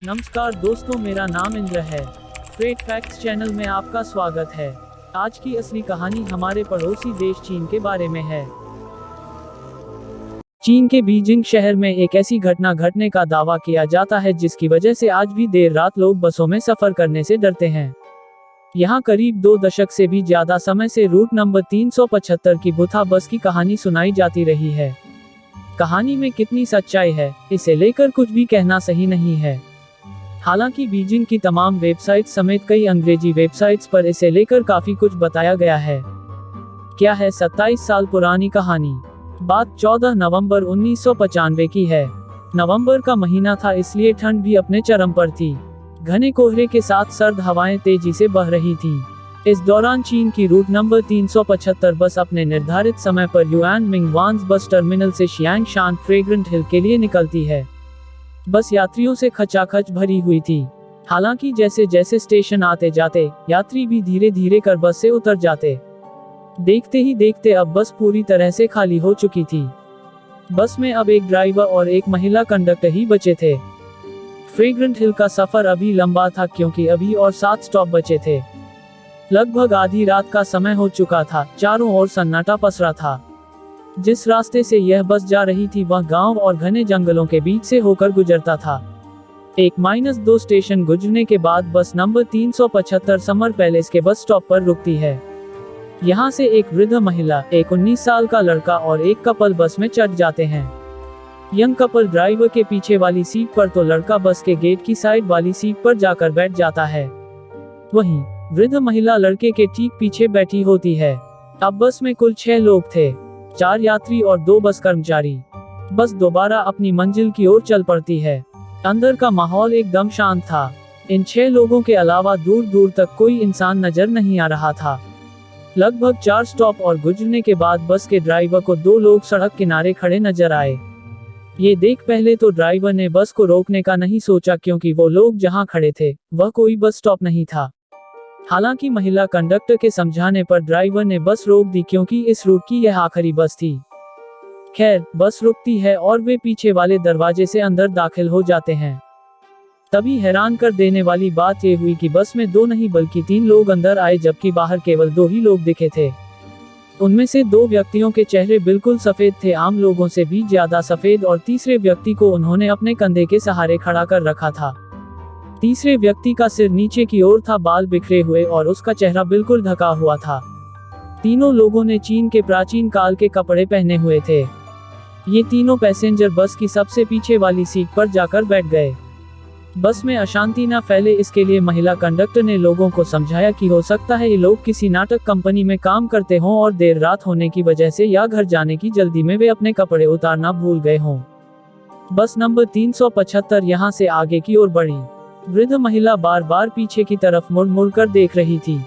नमस्कार दोस्तों, मेरा नाम इंद्र है। फ्रेट फैक्ट्स चैनल में आपका स्वागत है। आज की असली कहानी हमारे पड़ोसी देश चीन के बारे में है। चीन के बीजिंग शहर में एक ऐसी घटना घटने का दावा किया जाता है जिसकी वजह से आज भी देर रात लोग बसों में सफर करने से डरते हैं। यहाँ करीब 2 दशक से भी ज्यादा समय से रूट नंबर 375 की बुथा बस की कहानी सुनाई जाती रही है। कहानी में कितनी सच्चाई है, इसे लेकर कुछ भी कहना सही नहीं है। हालांकि बीजिंग की तमाम वेबसाइट्स समेत कई अंग्रेजी वेबसाइट्स पर इसे लेकर काफी कुछ बताया गया है। क्या है 27 साल पुरानी कहानी। बात 14 नवंबर 1995 की है। नवंबर का महीना था, इसलिए ठंड भी अपने चरम पर थी। घने कोहरे के साथ सर्द हवाएं तेजी से बह रही थीं। इस दौरान चीन की रूट नंबर 375 बस अपने निर्धारित समय पर युआन मिंगवांस बस टर्मिनल से शियांगशान फ्रेग्रेंट हिल के लिए निकलती है। बस यात्रियों से खचाखच भरी हुई थी। हालांकि जैसे जैसे स्टेशन आते जाते यात्री भी धीरे धीरे कर बस से उतर जाते। देखते ही देखते अब बस पूरी तरह से खाली हो चुकी थी। बस में अब एक ड्राइवर और एक महिला कंडक्टर ही बचे थे। फ्रेग्रेंट हिल का सफर अभी लंबा था क्योंकि अभी और 7 स्टॉप बचे थे। लगभग आधी रात का समय हो चुका था। चारों ओर सन्नाटा पसरा था। जिस रास्ते से यह बस जा रही थी वह गांव और घने जंगलों के बीच से होकर गुजरता था। 1-2 स्टेशन गुजरने के बाद बस नंबर 375 समर पैलेस के बस स्टॉप पर रुकती है। यहाँ से एक वृद्ध महिला, एक 19 साल का लड़का और एक कपल बस में चढ़ जाते हैं। यंग कपल ड्राइवर के पीछे वाली सीट पर तो लड़का बस के गेट की साइड वाली सीट पर जाकर बैठ जाता है। वहीं वृद्ध महिला लड़के के ठीक पीछे बैठी होती है। अब बस में कुल 6 लोग थे, 4 यात्री और 2 बस कर्मचारी। बस दोबारा अपनी मंजिल की ओर चल पड़ती है। अंदर का माहौल एकदम शांत था। इन 6 लोगों के अलावा दूर दूर तक कोई इंसान नजर नहीं आ रहा था। लगभग 4 स्टॉप और गुजरने के बाद बस के ड्राइवर को 2 लोग सड़क किनारे खड़े नजर आए। ये देख पहले तो ड्राइवर ने बस को रोकने का नहीं सोचा क्योंकि वो लोग जहां खड़े थे वह कोई बस स्टॉप नहीं था। हालांकि महिला कंडक्टर के समझाने पर ड्राइवर ने बस रोक दी क्योंकि इस रूट की यह आखिरी बस थी। खैर, बस रुकती है और वे पीछे वाले दरवाजे से अंदर दाखिल हो जाते हैं। तभी हैरान कर देने वाली बात यह हुई कि बस में 2 नहीं बल्कि 3 लोग अंदर आए, जबकि बाहर केवल 2 ही लोग दिखे थे। उनमें से 2 व्यक्तियों के चेहरे बिल्कुल सफेद थे, आम लोगों से भी ज्यादा सफेद, और तीसरे व्यक्ति को उन्होंने अपने कंधे के सहारे खड़ा कर रखा था। तीसरे व्यक्ति का सिर नीचे की ओर था, बाल बिखरे हुए और उसका चेहरा बिल्कुल ढका हुआ था। तीनों लोगों ने चीन के प्राचीन काल के कपड़े पहने हुए थे। ये तीनों पैसेंजर बस की सबसे पीछे वाली सीट पर जाकर बैठ गए। बस में अशांति न फैले इसके लिए महिला कंडक्टर ने लोगों को समझाया कि हो सकता है ये लोग किसी नाटक कंपनी में काम करते हों और देर रात होने की वजह से या घर जाने की जल्दी में वे अपने कपड़े उतारना भूल गए हों। बस नंबर 375 यहाँ से आगे की ओर बढ़ी। वृद्ध महिला बार बार पीछे की तरफ मुड़ मुड़ कर देख रही थी।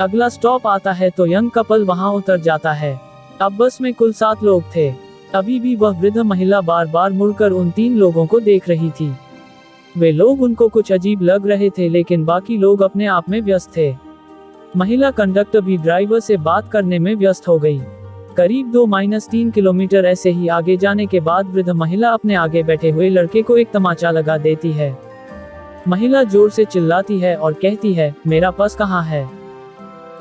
अगला स्टॉप आता है तो यंग कपल वहां उतर जाता है। अब बस में कुल 7 लोग थे। अभी भी वह वृद्ध महिला बार बार मुड़कर उन 3 लोगों को देख रही थी। वे लोग उनको कुछ अजीब लग रहे थे, लेकिन बाकी लोग अपने आप में व्यस्त थे। महिला कंडक्टर भी ड्राइवर से बात करने में व्यस्त हो गई। करीब 2-3 किलोमीटर ऐसे ही आगे जाने के बाद वृद्ध महिला अपने आगे बैठे हुए लड़के को एक तमाचा लगा देती है। महिला जोर से चिल्लाती है और कहती है, मेरा पर्स कहाँ है?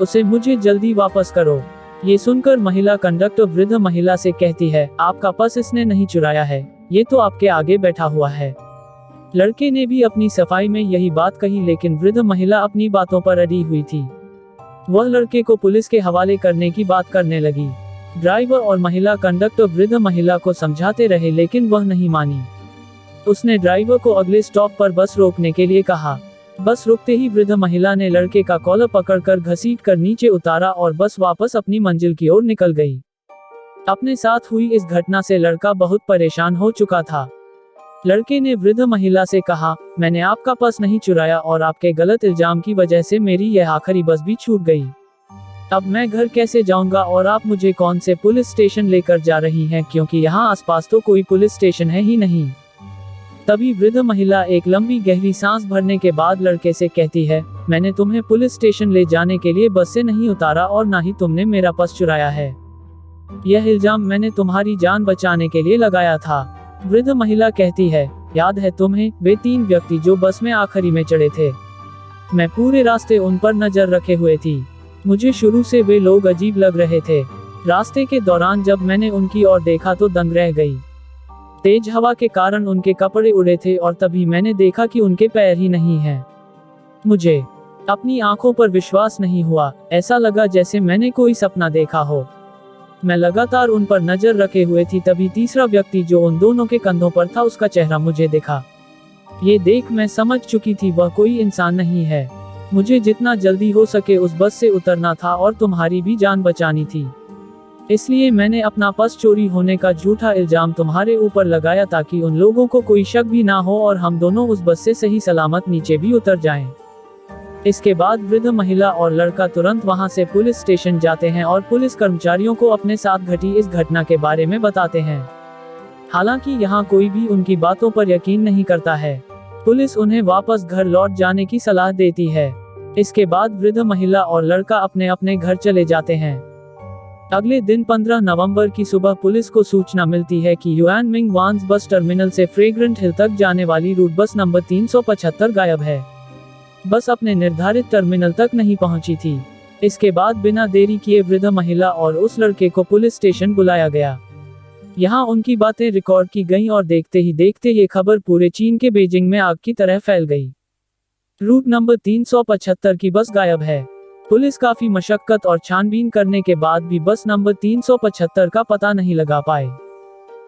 उसे मुझे जल्दी वापस करो। ये सुनकर महिला कंडक्टर वृद्ध महिला से कहती है, आपका पर्स इसने नहीं चुराया है, ये तो आपके आगे बैठा हुआ है। लड़के ने भी अपनी सफाई में यही बात कही, लेकिन वृद्ध महिला अपनी बातों पर अड़ी हुई थी। वह लड़के को पुलिस के हवाले करने की बात करने लगी। ड्राइवर और महिला कंडक्टर वृद्ध महिला को समझाते रहे, लेकिन वह नहीं मानी। उसने ड्राइवर को अगले स्टॉप पर बस रोकने के लिए कहा। बस रुकते ही वृद्ध महिला ने लड़के का कॉलर पकड़कर घसीटकर नीचे उतारा और बस वापस अपनी मंजिल की ओर निकल गई। अपने साथ हुई इस घटना से लड़का बहुत परेशान हो चुका था। लड़के ने वृद्ध महिला से कहा, मैंने आपका पर्स नहीं चुराया और आपके गलत इल्जाम की वजह से मेरी यह आखिरी बस भी छूट गई। अब मैं घर कैसे जाऊंगा और आप मुझे कौन से पुलिस स्टेशन लेकर जा रही हैं, क्योंकि यहाँ आसपास तो कोई पुलिस स्टेशन है ही नहीं। तभी वृद्ध महिला एक लंबी गहरी सांस भरने के बाद लड़के से कहती है, मैंने तुम्हें पुलिस स्टेशन ले जाने के लिए बस से नहीं उतारा और ना ही तुमने मेरा पर्स चुराया है। यह इल्जाम मैंने तुम्हारी जान बचाने के लिए लगाया था। वृद्ध महिला कहती है, याद है तुम्हें, वे 3 व्यक्ति जो बस में आखिरी में चढ़े थे? मैं पूरे रास्ते उन पर नजर रखे हुए थी। मुझे शुरू से वे लोग अजीब लग रहे थे। रास्ते के दौरान जब मैंने उनकी ओर देखा तो दंग रह गई। तेज हवा के कारण उनके कपड़े उड़े थे और तभी मैंने देखा कि उनके पैर ही नहीं हैं। मुझे अपनी आंखों पर विश्वास नहीं हुआ। ऐसा लगा जैसे मैंने कोई सपना देखा हो। मैं लगातार उन पर नजर रखे हुए थी, तभी तीसरा व्यक्ति जो उन दोनों के कंधों पर था, उसका चेहरा मुझे दिखा। ये देख मैं समझ चुकी थी वह कोई इंसान नहीं है। मुझे जितना जल्दी हो सके उस बस से उतरना था और तुम्हारी भी जान बचानी थी। इसलिए मैंने अपना पर्स चोरी होने का झूठा इल्जाम तुम्हारे ऊपर लगाया ताकि उन लोगों को कोई शक भी ना हो और हम दोनों उस बस से सही सलामत नीचे भी उतर जाएं। इसके बाद वृद्ध महिला और लड़का तुरंत वहां से पुलिस स्टेशन जाते हैं और पुलिस कर्मचारियों को अपने साथ घटी इस घटना के बारे में बताते हैं। हालांकि यहाँ कोई भी उनकी बातों पर यकीन नहीं करता है। पुलिस उन्हें वापस घर लौट जाने की सलाह देती है। इसके बाद वृद्ध महिला और लड़का अपने अपने घर चले जाते हैं। अगले दिन 15 नवंबर की सुबह पुलिस को सूचना मिलती है कि Yuan Ming Wans bus terminal से फ्रेग्रेंट हिल तक जाने वाली रूट बस नंबर 375 गायब है। बस अपने निर्धारित टर्मिनल तक नहीं पहुंची थी। इसके बाद बिना देरी किए वृद्ध महिला और उस लड़के को पुलिस स्टेशन बुलाया गया। यहाँ उनकी बातें रिकॉर्ड की गईं और देखते ही देखते ये खबर पूरे चीन के बीजिंग में आग की तरह फैल गई। रूट नंबर 375 की बस गायब है। पुलिस काफी मशक्कत और छानबीन करने के बाद भी बस नंबर 375 का पता नहीं लगा पाए।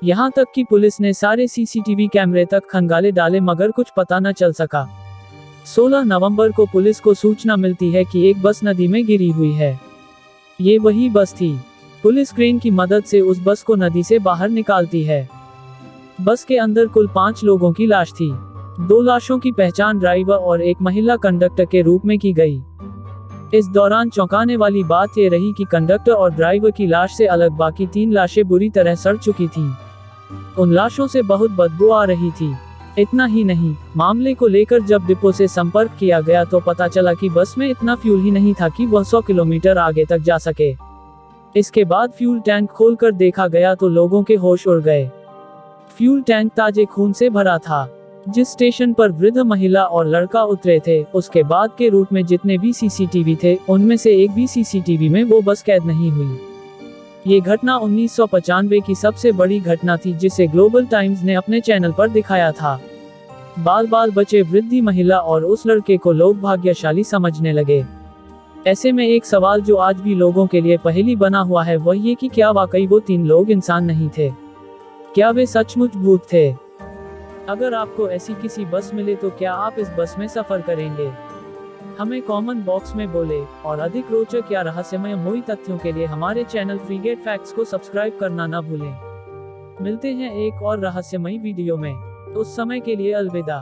यहाँ तक कि पुलिस ने सारे सीसीटीवी कैमरे तक खंगाले डाले मगर कुछ पता न चल सका। 16 नवंबर को पुलिस को सूचना मिलती है कि एक बस नदी में गिरी हुई है। ये वही बस थी। पुलिस क्रेन की मदद से उस बस को नदी से बाहर निकालती है। बस के अंदर कुल 5 लोगों की लाश थी। 2 लाशों की पहचान ड्राइवर और एक महिला कंडक्टर के रूप में की गई। इस दौरान चौंकाने वाली बात ये रही कि कंडक्टर और ड्राइवर की लाश से अलग बाकी 3 लाशें बुरी तरह सड़ चुकी थीं। उन लाशों से बहुत बदबू आ रही थी। इतना ही नहीं, मामले को लेकर जब डिपो से संपर्क किया गया तो पता चला कि बस में इतना फ्यूल ही नहीं था कि वह 100 किलोमीटर आगे तक जा सके। इसके बाद फ्यूल टैंक खोलकर देखा गया तो लोगों के होश उड़ गए। फ्यूल टैंक ताजे खून से भरा था। जिस स्टेशन पर वृद्ध महिला और लड़का उतरे थे, उसके बाद के रूट में जितने भी सीसीटीवी थे, उनमें से एक भी सीसीटीवी में वो बस कैद नहीं हुई। ये घटना 1995 की सबसे बड़ी घटना थी जिसे ग्लोबल टाइम्स ने अपने चैनल पर दिखाया था। बाल बाल बचे वृद्ध महिला और उस लड़के को लोग भाग्यशाली समझने लगे। ऐसे में एक सवाल जो आज भी लोगों के लिए पहेली बना हुआ है वह ये कि क्या वाकई वो 3 लोग इंसान नहीं थे? क्या वे सचमुच भूत थे? अगर आपको ऐसी किसी बस मिले तो क्या आप इस बस में सफर करेंगे? हमें कमेंट बॉक्स में बोले और अधिक रोचक या रहस्यमय मोई तथ्यों के लिए हमारे चैनल फ्रीगेट फैक्ट्स को सब्सक्राइब करना ना भूलें। मिलते हैं एक और रहस्यमयी वीडियो में। उस समय के लिए अलविदा।